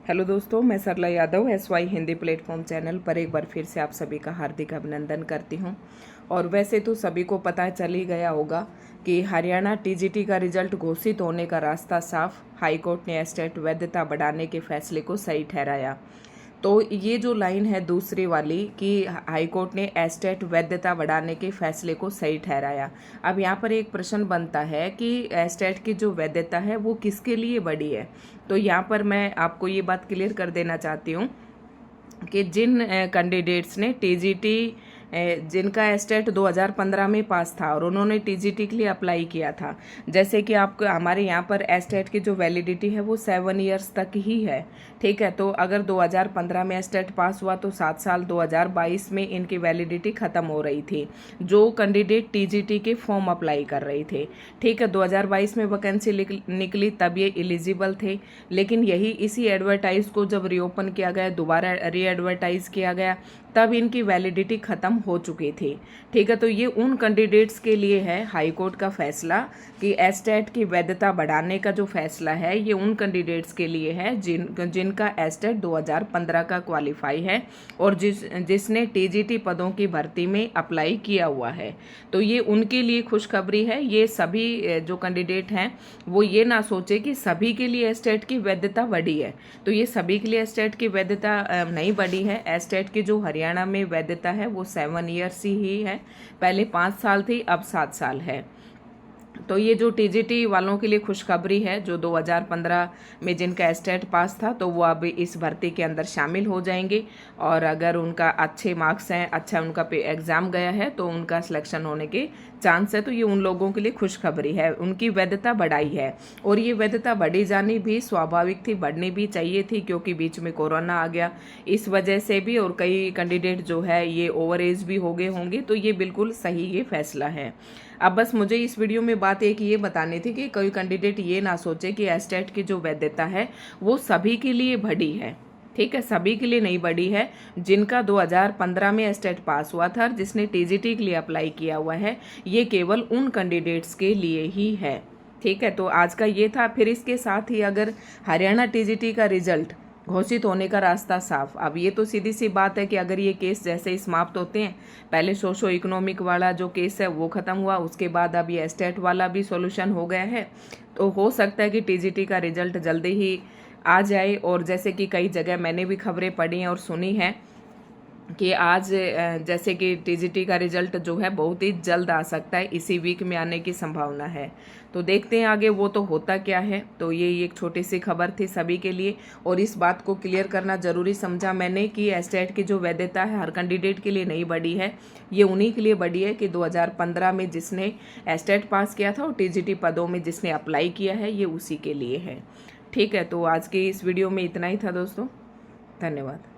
Hello दोस्तों, मैं Sarla Yadav SY Hindi platform channel पर एक बार फिर से आप सभी का हार्दिक अभिनंदन करती हूं। और वैसे तो सभी को पता चल ही गया होगा कि हरियाणा TGT का रिजल्ट घोषित होने का रास्ता साफ। हाईकोर्ट ने एस्टेट वैधता बढ़ाने के फैसले को सही ठहराया। तो ये जो लाइन है दूसरी वाली कि हाईकोर्ट ने एस्टेट वैधता बढ़ाने के फैसले को सही ठहराया। अब यहाँ पर एक प्रश्न बनता है कि एस्टेट की जो वैधता है वो किसके लिए बढ़ी है। तो यहाँ पर मैं आपको ये बात क्लियर कर देना चाहती हूँ कि जिन कैंडिडेट्स ने TGT जिनका एस्टेट 2015 में पास था और उन्होंने TGT के लिए अप्लाई किया था, जैसे कि आपको हमारे यहाँ पर एस्टेट की जो वैलिडिटी है वो 7 ईयर्स तक ही है। ठीक है, तो अगर 2015 में एस्टेट पास हुआ तो 7 साल 2022 में इनकी वैलिडिटी ख़त्म हो रही थी, जो कैंडिडेट TGT के फॉर्म अप्लाई कर रहे थे। ठीक है, 2022 में वैकेंसी निकली तब ये एलिजिबल थे, लेकिन यही इसी एडवर्टाइज को जब रीओपन किया गया, दोबारा री एडवर्टाइज किया गया, तब इनकी वैलिडिटी ख़त्म हो चुकी थी। ठीक है, तो ये उन कैंडिडेट्स के लिए है हाई कोर्ट का फैसला कि एस्टेट की वैधता बढ़ाने का जो फैसला है ये उन कैंडिडेट्स के लिए है जिनका एस्टेट 2015 का क्वालिफाई है और जिसने TGT पदों की भर्ती में अप्लाई किया हुआ है। तो ये उनके लिए खुशखबरी है। ये सभी जो कैंडिडेट हैं वो ये ना सोचे कि सभी के लिए एस्टेट की वैधता बढ़ी है। तो ये सभी के लिए एस्टेट की वैधता नहीं बढ़ी है। एस्टेट की जो हरियाणा में वैधता है वो 7 ईयर्स ही है। पहले 5 साल थी, अब 7 साल है। तो ये जो TGT वालों के लिए खुशखबरी है, जो 2015 में जिनका एस्टेट पास था, तो वो अब इस भर्ती के अंदर शामिल हो जाएंगे। और अगर उनका अच्छे मार्क्स हैं, अच्छा उनका एग्ज़ाम गया है, तो उनका सिलेक्शन होने के चांस है। तो ये उन लोगों के लिए खुशखबरी है, उनकी वैधता बढ़ाई है। और ये वैधता बढ़ी जानी भी स्वाभाविक थी, बढ़नी भी चाहिए थी, क्योंकि बीच में कोरोना आ गया, इस वजह से भी। और कई कैंडिडेट जो है ये ओवर एज भी हो गए होंगे, तो ये बिल्कुल सही ये फैसला है। अब बस मुझे इस वीडियो में बात एक ये बतानी थी कि कोई कैंडिडेट ये ना सोचे कि एस्टेट की जो वैधता है वो सभी के लिए बढ़ी है। ठीक है, सभी के लिए नहीं बढ़ी है। जिनका 2015 में एस्टेट पास हुआ था, जिसने TGT के लिए अप्लाई किया हुआ है, ये केवल उन कैंडिडेट्स के लिए ही है। ठीक है, तो आज का ये था। फिर इसके साथ ही अगर हरियाणा TGT का रिजल्ट घोषित होने का रास्ता साफ। अब ये तो सीधी सी बात है कि अगर ये केस जैसे ही समाप्त होते हैं, पहले सोशो इकोनॉमिक वाला जो केस है वो ख़त्म हुआ, उसके बाद अब ये एस्टेट वाला भी सॉल्यूशन हो गया है, तो हो सकता है कि TGT का रिजल्ट जल्दी ही आ जाए। और जैसे कि कई जगह मैंने भी खबरें पढ़ी हैं और सुनी हैं कि आज जैसे कि TGT का रिजल्ट जो है बहुत ही जल्द आ सकता है, इसी वीक में आने की संभावना है। तो देखते हैं आगे वो तो होता क्या है। तो ये एक छोटी सी खबर थी सभी के लिए, और इस बात को क्लियर करना जरूरी समझा मैंने कि एस्टेट की जो वैधता है हर कैंडिडेट के लिए नहीं बढ़ी है, ये उन्हीं के लिए बढ़ी है कि 2015 में जिसने एस्टेट पास किया था और TGT पदों में जिसने अप्लाई किया है, ये उसी के लिए है। ठीक है, तो आज की इस वीडियो में इतना ही था दोस्तों। धन्यवाद।